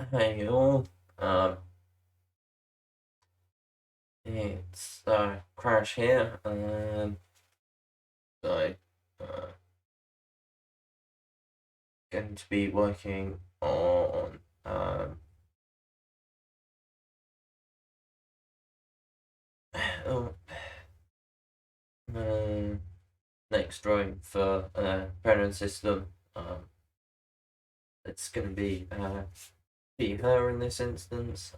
Hey all, it's Crash here, so uh, going to be working on oh, um, next drawing for Pronoun system. It's going to be her in this instance.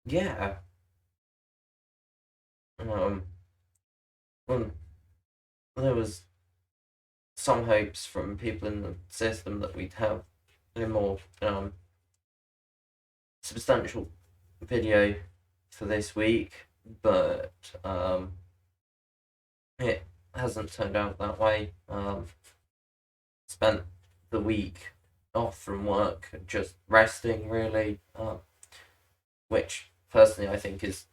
Yeah. Um, well, there was some hopes from people in the system that we'd have a more substantial video for this week, but it hasn't turned out that way. Spent the week off from work, just resting, really, which personally I think is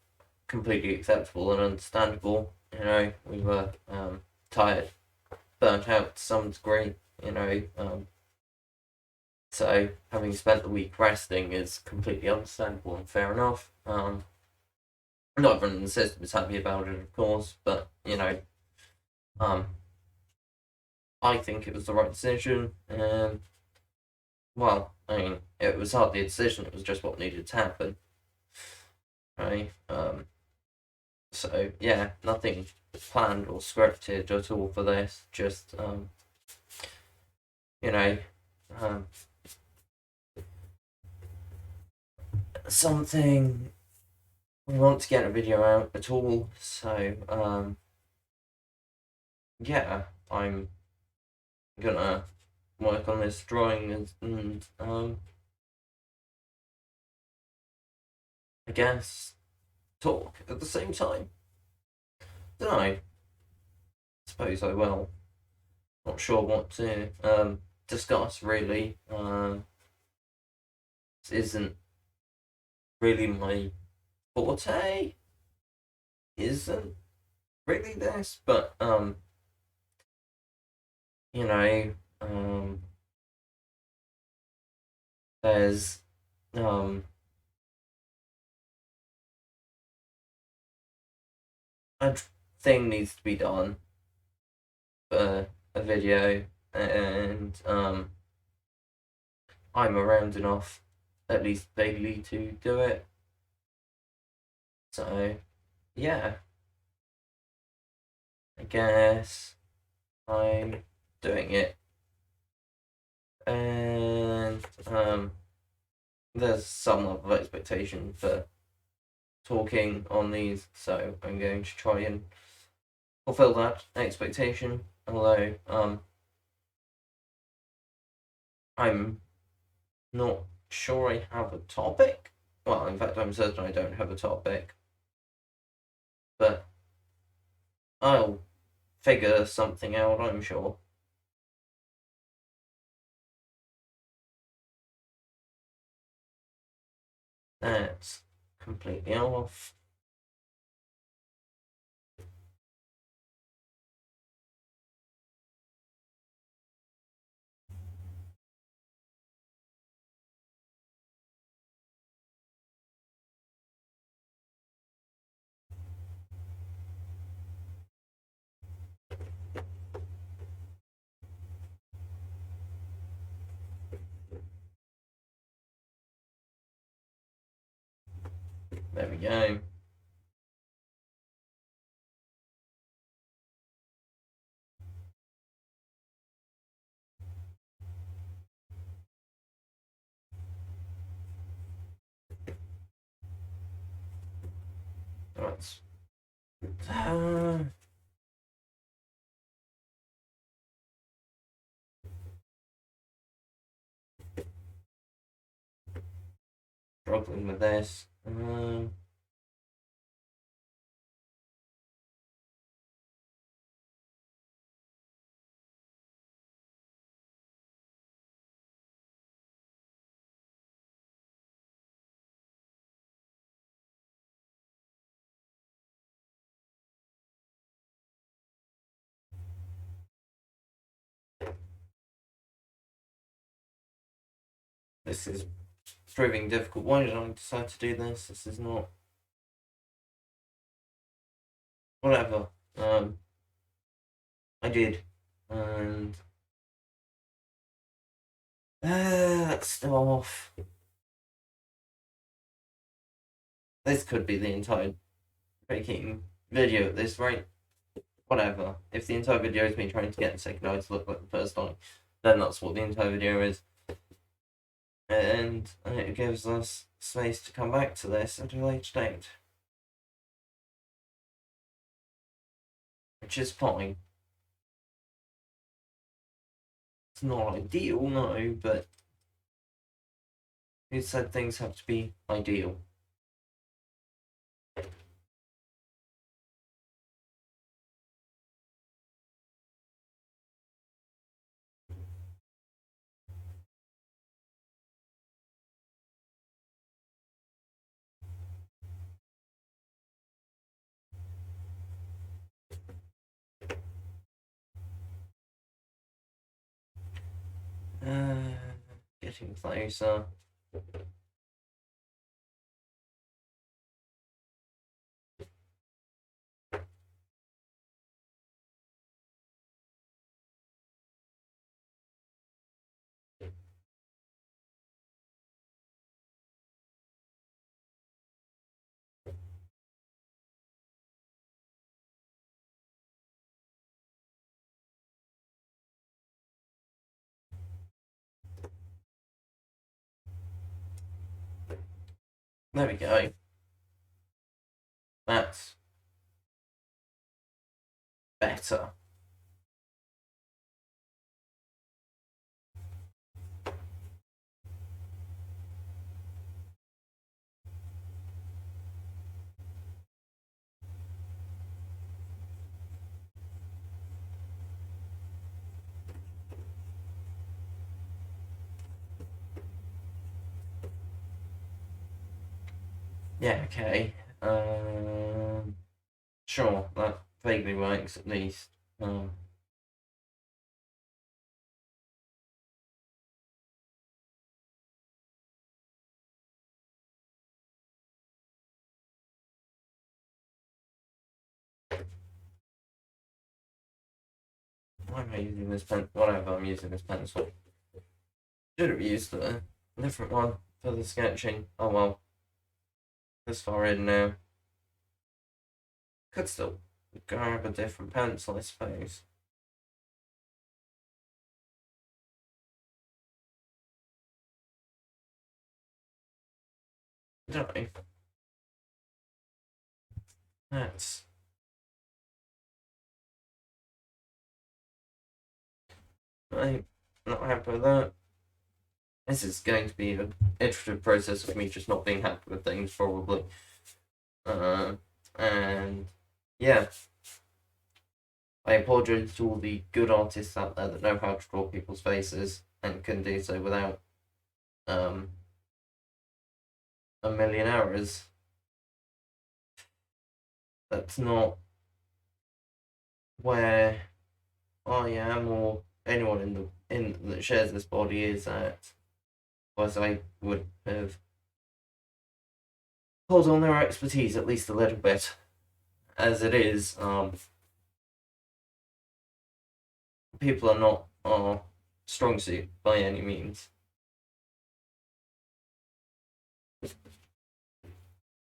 completely acceptable and understandable. We were tired, burnt out to some degree. So having spent the week resting is completely understandable and fair enough. Not everyone in the system is happy about it, of course, but um, I think it was the right decision. Well, I mean, it was hardly a decision; it was just what needed to happen, right? So yeah, nothing planned or scripted at all for this. Just you know, um, something we want to get a video out at all. So yeah, I'm gonna work on this drawing and I guess talk at the same time. Don't know. Suppose I will. Not sure what to discuss really. This isn't really my forte. Isn't really this, but you know, um, there's um a thing needs to be done for a video, and I'm around enough, at least vaguely, to do it. So yeah, I guess I'm doing it, and there's some level of expectation for talking on these, so I'm going to try and fulfill that expectation. Although I'm not sure I have a topic. Well, in fact, I'm certain I don't have a topic, but I'll figure something out, I'm sure. That's completely off. There we go. That's uh, struggling with this. This is proving difficult. Why did I decide to do this? This is not... Whatever. I did. And... let's start off. This could be the entire freaking video at this rate. Whatever. If the entire video is me trying to get the second eye to look like the first eye, then that's what the entire video is. And it gives us space to come back to this at a later date. Which is fine. It's not ideal, no, but who said things have to be ideal? Getting closer. There we go. That's better. Yeah, okay. Sure, that vaguely works at least. Why am I using this pen? Whatever, I'm using this pencil. Should have used a different one for the sketching. Oh well. This far in now. Could still grab a different pencil, I suppose. Don't know. That's... I'm not happy with that. This is going to be an iterative process of me just not being happy with things, probably. And yeah. I apologise to all the good artists out there that know how to draw people's faces and can do so without a million errors. That's not where I am or anyone that shares this body is at. Otherwise, I would have pulled on their expertise at least a little bit. As it is, people are not our strong suit by any means.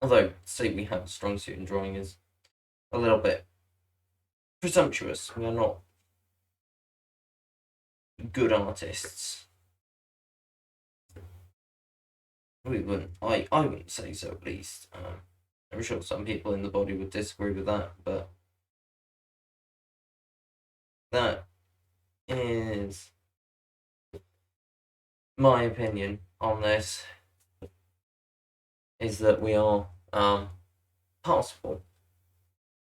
Although, say we have a strong suit in drawing is a little bit presumptuous. We are not good artists. We wouldn't. I wouldn't say so, at least. I'm sure some people in the body would disagree with that, but that is my opinion on this. Is that we are passable.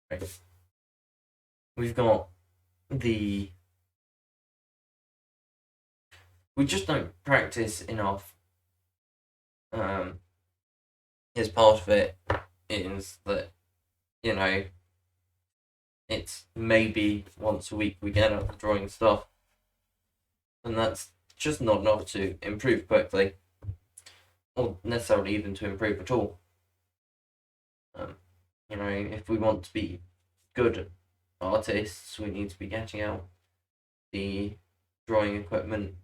Right. We've got the... We just don't practice enough. Is part of it is that, you know, it's maybe once a week we get out the drawing stuff, and that's just not enough to improve quickly. or necessarily even to improve at all. You know, if we want to be good artists, we need to be getting out the drawing equipment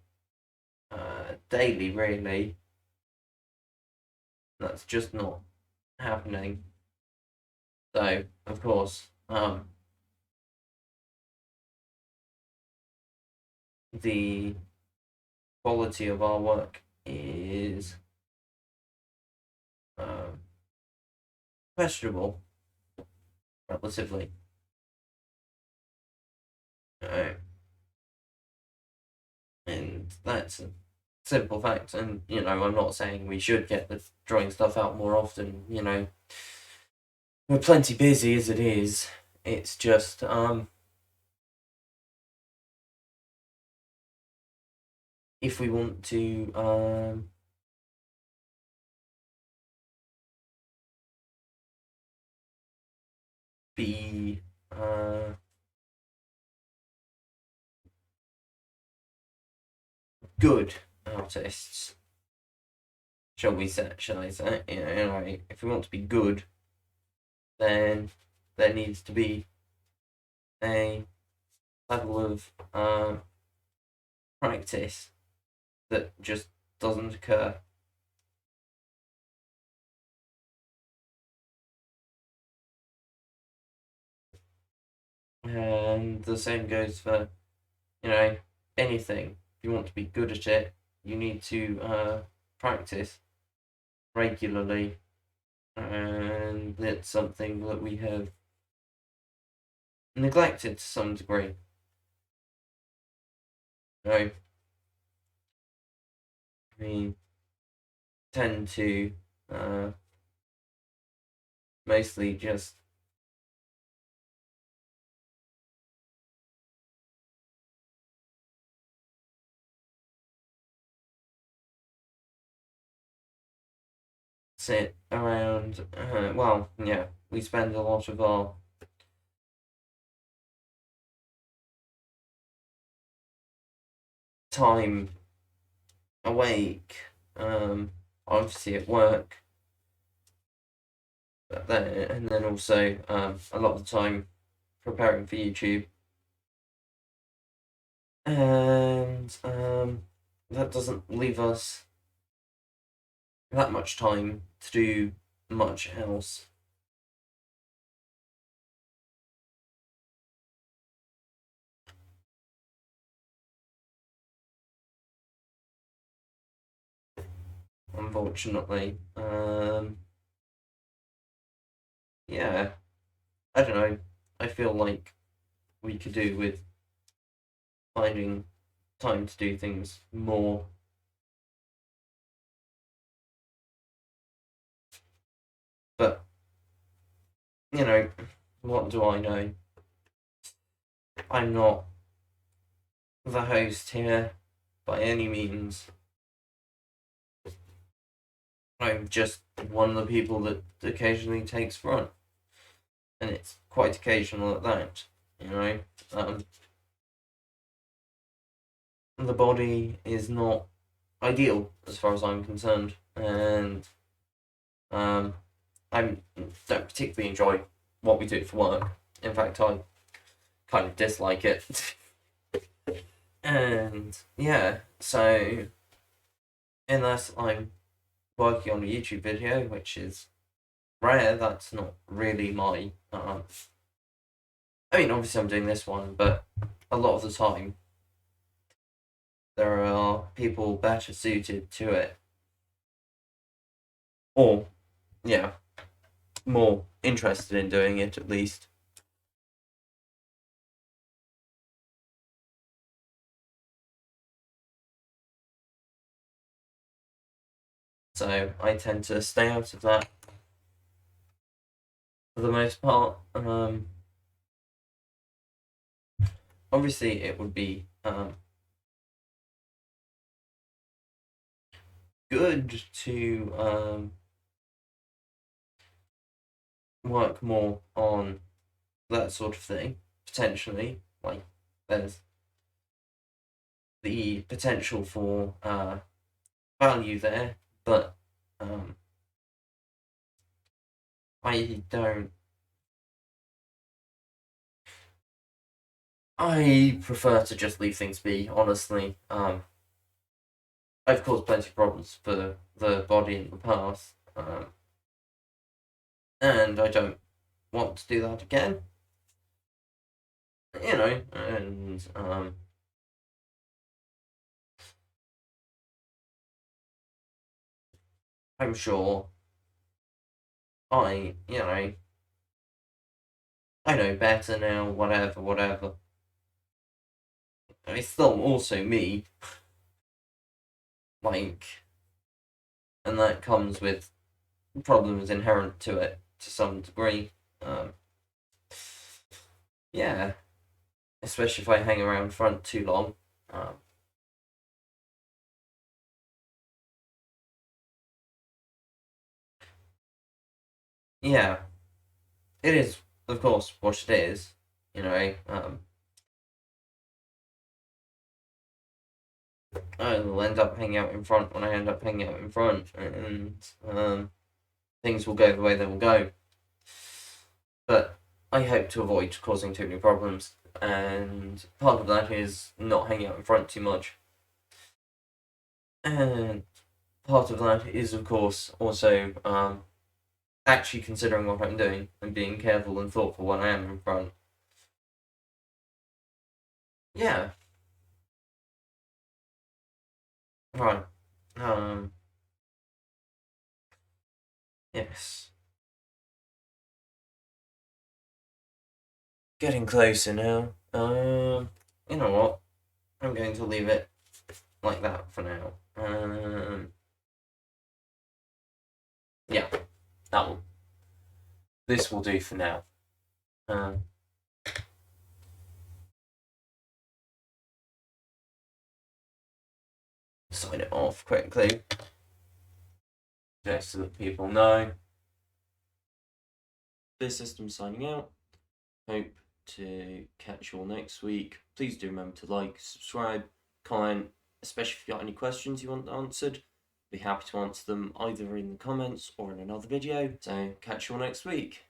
daily, really. That's just not happening. So, of course, the quality of our work is questionable, relatively. And that's a simple fact. And, you know, I'm not saying we should get the drawing stuff out more often, you know. We're plenty busy as it is. It's just, if we want to, be, good artists, shall I say, you know, if we want to be good, then there needs to be a level of practice that just doesn't occur. And the same goes for, you know, anything. If you want to be good at it, you need to practice regularly, and it's something that we have neglected to some degree. You know, we tend to mostly just sit around. Well, yeah, we spend a lot of our time awake, obviously at work, but then and then also a lot of the time preparing for YouTube, and that doesn't leave us that much time to do much else. Unfortunately, yeah, I don't know. I feel like we could do with finding time to do things more. But, you know, what do I know? I'm not the host here by any means. I'm just one of the people that occasionally takes front. And it's quite occasional at that, you know. The body is not ideal as far as I'm concerned, and I don't particularly enjoy what we do for work. In fact, I kind of dislike it. And yeah, so unless I'm working on a YouTube video, which is rare, that's not really my. I mean, obviously, I'm doing this one, but a lot of the time, there are people better suited to it. Or, yeah, more interested in doing it at least. So I tend to stay out of that for the most part. Obviously, it would be good to work more on that sort of thing, potentially. Like, there's the potential for value there, but I don't. I prefer to just leave things be, honestly. I've caused plenty of problems for the body in the past, and I don't want to do that again. And I'm sure I know better now, whatever, whatever. It's still also me, like, and that comes with problems inherent to it to some degree. Um, yeah, especially if I hang around front too long. Um, yeah, it is, of course, what it is. I'll end up hanging out in front when I end up hanging out in front, and things will go the way they will go. But I hope to avoid causing too many problems, and part of that is not hanging out in front too much. And part of that is, of course, also actually considering what I'm doing and being careful and thoughtful when I am in front. Yeah, right. Yes. Getting closer now. You know what? I'm going to leave it like that for now. Yeah, that will. This will do for now. Um, Sign it off quickly, just so that people know. This system signing out. Hope to catch you all next week. Please do remember to like, subscribe, comment, especially if you've got any questions you want answered. Be happy to answer them either in the comments or in another video. So catch you all next week.